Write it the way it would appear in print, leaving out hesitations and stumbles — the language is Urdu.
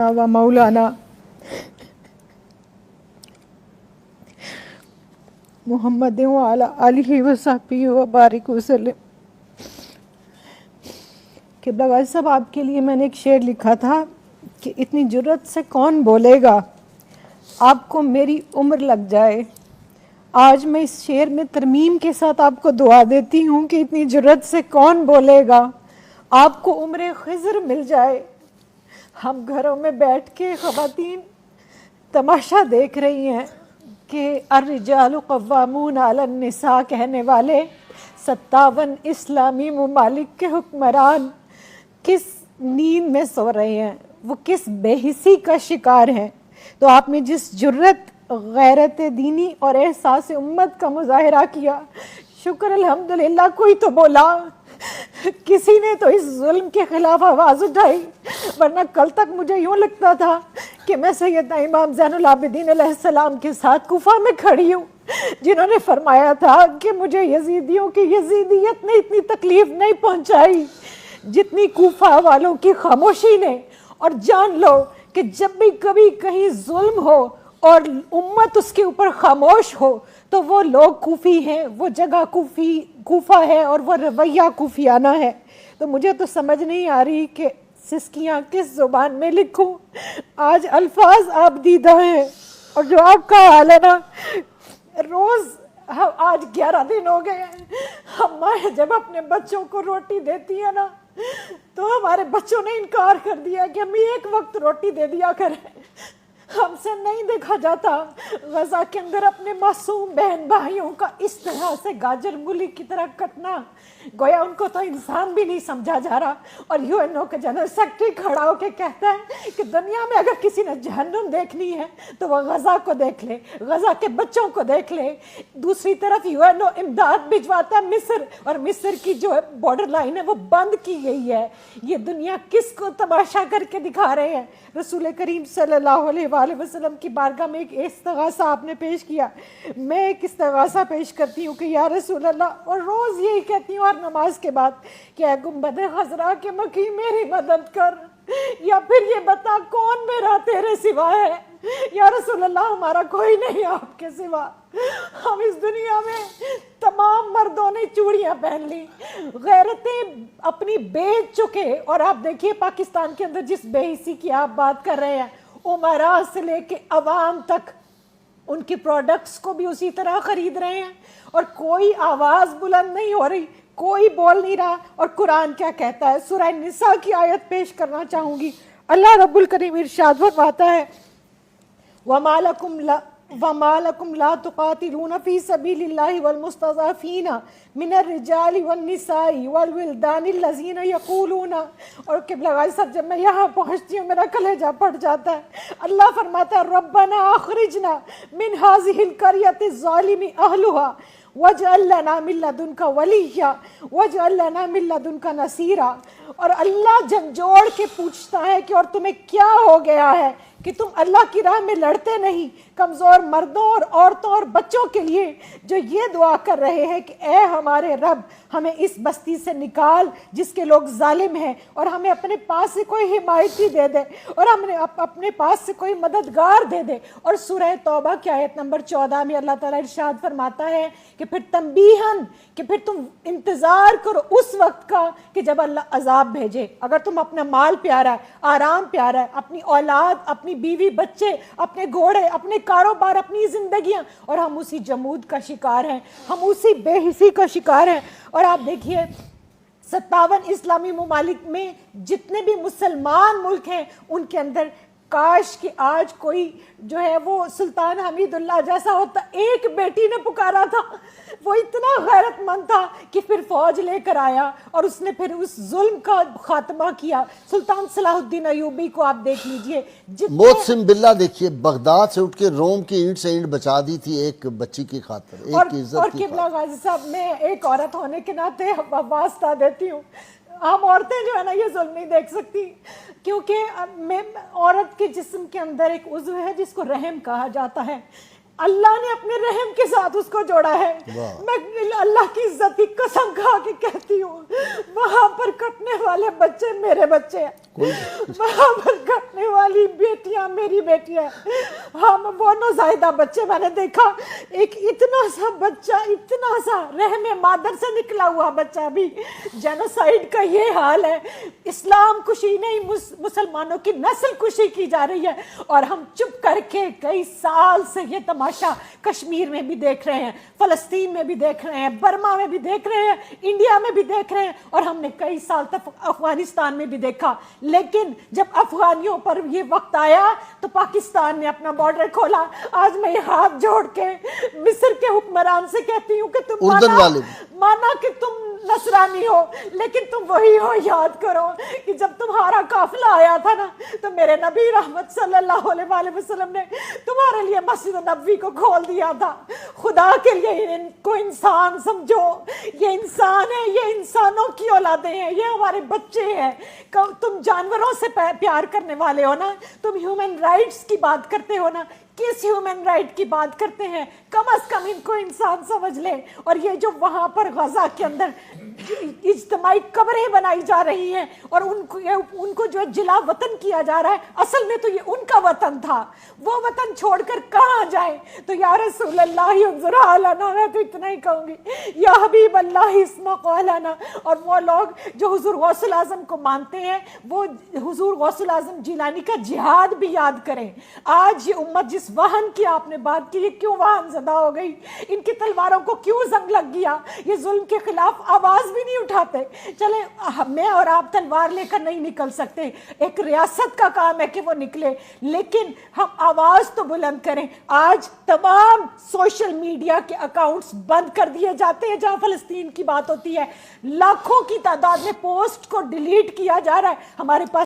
و مولانا محمد وعلی آلہ وصحبہ وبارک وسلم۔ قبلہ غازی صاحب، آپ کے لیے میں نے ایک شعر لکھا تھا کہ اتنی جرت سے کون بولے گا آپ کو میری عمر لگ جائے۔ آج میں اس شعر میں ترمیم کے ساتھ آپ کو دعا دیتی ہوں کہ اتنی جرت سے کون بولے گا آپ کو عمر خضر مل جائے۔ ہم گھروں میں بیٹھ کے خواتین تماشا دیکھ رہی ہیں کہ الرجال قوامون علی النساء کہنے والے 57 اسلامی ممالک کے حکمران کس نیند میں سو رہے ہیں، وہ کس بے حسی کا شکار ہیں۔ تو آپ نے جس جرت، غیرت دینی اور احساس امت کا مظاہرہ کیا، شکر الحمدللہ کوئی تو بولا، کسی نے تو اس ظلم کے خلاف آواز اٹھائی، ورنہ کل تک مجھے یوں لگتا تھا کہ میں سیدنا امام زین العابدین علیہ السلام کے ساتھ کوفہ میں کھڑی ہوں، جنہوں نے فرمایا تھا کہ مجھے یزیدیوں کی یزیدیت نے اتنی تکلیف نہیں پہنچائی جتنی کوفہ والوں کی خاموشی نے۔ اور جان لو کہ جب بھی کبھی کہیں ظلم ہو اور امت اس کے اوپر خاموش ہو تو وہ لوگ کوفی ہیں، وہ جگہ کوفہ ہے اور وہ رویہ کوفیانہ ہے۔ تو مجھے تو سمجھ نہیں آ رہی کہ سسکیاں کس زبان میں لکھوں۔ آج الفاظ آپ دیدہ ہیں، اور جو آپ کا حال ہے نا، روز آج 11 دن ہو گئے ہیں، ہم مائیں جب اپنے بچوں کو روٹی دیتی ہیں نا تو ہمارے بچوں نے انکار کر دیا کہ ہم ایک وقت روٹی دے دیا کریں۔ ہم سے نہیں دیکھا جاتا غزہ کے اندر اپنے معصوم بہن بھائیوں کا اس طرح سے گاجر مولی کی طرح کٹنا، گویا ان کو تو انسان بھی نہیں سمجھا جا رہا۔ اور یو این او کا جنرل سیکرٹری کھڑا ہو کے کہتا ہے کہ دنیا میں اگر کسی نے جہنم دیکھنی ہے تو وہ غزہ کو دیکھ لے، غزہ کے بچوں کو دیکھ لے۔ دوسری طرف یو این او امداد بھجواتا ہے مصر، اور مصر کی جو بارڈر لائن ہے وہ بند کی گئی ہے۔ یہ دنیا کس کو تماشا کر کے دکھا رہے ہیں؟ رسول کریم صلی اللہ علیہ وآلہ وسلم کی بارگاہ میں ایک استغاثہ آپ نے پیش کیا، میں ایک استغاثہ پیش کرتی ہوں کہ یا رسول اللہ، اور روز یہی کہتی ہوں اور نماز کے بعد کہ اے گنبد خضرا کے مکی میری مدد کر، یا پھر یہ بتا کون میرا تیرے سوا ہے۔ یا رسول اللہ، ہمارا کوئی نہیں آپ کے سوا۔ ہم اس دنیا میں تمام مردوں نے چوڑیاں پہن لی، غیرتیں اپنی بیچ چکے، اور آپ دیکھیے پاکستان کے اندر جس بے حسی کی آپ بات کر رہے ہیں، امراء سے لے کے عوام تک ان کی پروڈکٹس کو بھی اسی طرح خرید رہے ہیں، اور کوئی آواز بلند نہیں ہو رہی، کوئی بول نہیں رہا۔ اور قرآن کیا کہتا ہے؟ سورہ نساء کی آیت پیش کرنا چاہوں گی۔ اللہ رب الکریم ارشاد فرماتا ہے وَمَا لَكُمْ لَا تُقَاتِلُونَ فِي سَبِيلِ اللَّهِ وَالْمُسْتَضْعَفِينَ مِنَ الرِّجَالِ وَالنِّسَاءِ وَالْوِلْدَانِ الَّذِينَ يَقُولُونَ۔ اور قبلہ غازی صاحب، جب میں یہاں پہنچتی ہوں میرا کلیجہ پھٹ جاتا ہے۔ اللہ فرماتا ہے رَبَّنَا أَخْرِجْنَا مِنْ هَٰذِهِ الْقَرْيَةِ الظَّالِمِ أَهْلُهَا وَاجْعَل لَّنَا مِن لَّدُنكَ وَلِيًّا وَاجْعَل لَّنَا مِن لَّدُنكَ نَصِيرًا۔ اور اللہ جھنجھوڑ کے پوچھتا ہے کہ اور تمہیں کیا ہو گیا ہے کہ تم اللہ کی راہ میں لڑتے نہیں؟ کمزور مردوں اور عورتوں اور بچوں کے لیے جو یہ دعا کر رہے ہیں کہ اے ہمارے رب، ہمیں اس بستی سے نکال جس کے لوگ ظالم ہیں، اور ہمیں اپنے پاس سے کوئی حمایتی دے دے، اور ہمیں اپنے پاس سے کوئی مددگار دے دے۔ اور سورہ توبہ کی آیت نمبر 14 میں اللہ تعالیٰ ارشاد فرماتا ہے کہ پھر تنبیہاً، کہ پھر تم انتظار کرو اس وقت کا کہ جب اللہ عذاب بھیجے۔ اگر تم اپنا مال پیارا ہے، آرام پیارا ہے، اپنی اولاد، اپنی بیوی بچے، اپنے گھوڑے، اپنے کاروبار، اپنی زندگیاں، اور ہم اسی جمود کا شکار ہیں، ہم اسی بے حسی کا شکار ہیں۔ اور آپ دیکھیے 57 اسلامی ممالک میں جتنے بھی مسلمان ملک ہیں ان کے اندر کاش کہ آج کوئی جو ہے وہ سلطان حمید اللہ جیسا ہوتا۔ ایک بیٹی نے پکارا تھا، وہ اتنا غیرت مند تھا کہ پھر فوج لے کر آیا اور اس نے پھر اس ظلم کا خاتمہ کیا۔ سلطان صلاح الدین ایوبی کو آپ دیکھ لیجئے، محسن باللہ دیکھیے، بغداد سے اٹھ کے روم کی اینٹ سے اینٹ بچا دی تھی ایک بچی کی خاطر، ایک کی عزت اور کی قبلہ خاطر۔ غازی صاحب، میں ایک عورت ہونے کے ناطے واسطہ دیتی ہوں، ہم عورتیں جو ہے نا یہ ظلم نہیں دیکھ سکتی، کیونکہ عورت کے جسم کے اندر ایک عضو ہے جس کو رحم کہا جاتا ہے۔ اللہ نے اپنے رحم کے ساتھ اس کو جوڑا ہے. میں اللہ کی عزت کی قسم کھا کے کہتی ہوں وہاں پر کٹنے والے بچے میرے بچے ہیں, وہاں پر کٹنے والی بیٹیاں میری بیٹیاں. ہم وہ نوزائیدہ بچے میں نے دیکھا, ایک اتنا سا بچہ, اتنا سا رحم مادر سے نکلا ہوا بچہ بھی. جینوسائیڈ کا یہ حال ہے. اسلام کشی نہیں, مسلمانوں کی نسل کشی کی جا رہی ہے, اور ہم چپ کر کے کئی سال سے یہ تماشا کشمیر میں بھی دیکھ رہے ہیں, فلسطین میں بھی دیکھ رہے ہیں, برما میں بھی دیکھ رہے ہیں, انڈیا میں بھی دیکھ رہے ہیں, اور ہم نے کئی سال تک افغانستان میں بھی دیکھا. لیکن جب افغانیوں پر یہ وقت آیا تو پاکستان نے اپنا بارڈر کھولا. آج میں یہ ہاتھ جوڑ کے مصر کے حکمران سے کہتی ہوں کہ تم مانا کہ تم نصرانی ہو, لیکن تم وہی ہو. یاد کرو کہ جب تمہارا قافلہ آیا تھا نا تو میرے نبی رحمت صلی اللہ علیہ وآلہ وسلم نے تمہارے لیے مسجد نبوی کو کھول دیا تھا. خدا کے لیے ان کو انسان سمجھو, یہ انسان ہے, یہ انسانوں کی اولادیں ہیں, یہ ہمارے بچے ہیں. تم جانوروں سے پیار کرنے والے ہو نا, تم ہیومن رائٹس کی بات کرتے ہو نا, کس ہیومن رائٹ کی بات کرتے ہیں؟ کم از کم ان کو انسان سمجھ لے. اور یہ جو وہاں پر غزہ کے اندر اجتماعی قبریں بنائی جا رہی ہیں اور ان کو جو جلا وطن کیا جا رہا ہے, اصل میں تو یہ ان کا وطن تھا. وہ وطن چھوڑ کر کہاں جائیں؟ تو یا رسول اللہ انظر لنا, میں تو اتنا ہی کہوں گی, یا حبیب اللہ اسمع قولنا. اور وہ لوگ جو حضور غوث الاعظم کو مانتے ہیں وہ حضور غوث الاعظم جیلانی کا جہاد بھی یاد کریں. آج یہ امت جس وہن کی آپ نے بات کی, یہ کیوں وہن زدہ ہو گئی؟ ان کی تلواروں کو کیوں زنگ لگ گیا؟ یہ ظلم کے خلاف آواز بھی نہیں اٹھاتے. چلیں میں اور آپ تلوار لے کر نہیں نکل سکتے, ایک ریاست کا کام ہے کہ وہ نکلے, لیکن ہم آواز تو بلند کریں. آج تمام سوشل میڈیا کے اکاؤنٹس بند کر دیے جاتے ہیں جہاں فلسطین کی بات ہوتی ہے. لاکھوں کی تعداد میں پوسٹ کو ڈیلیٹ کیا جا رہا ہے. ہمارے پاس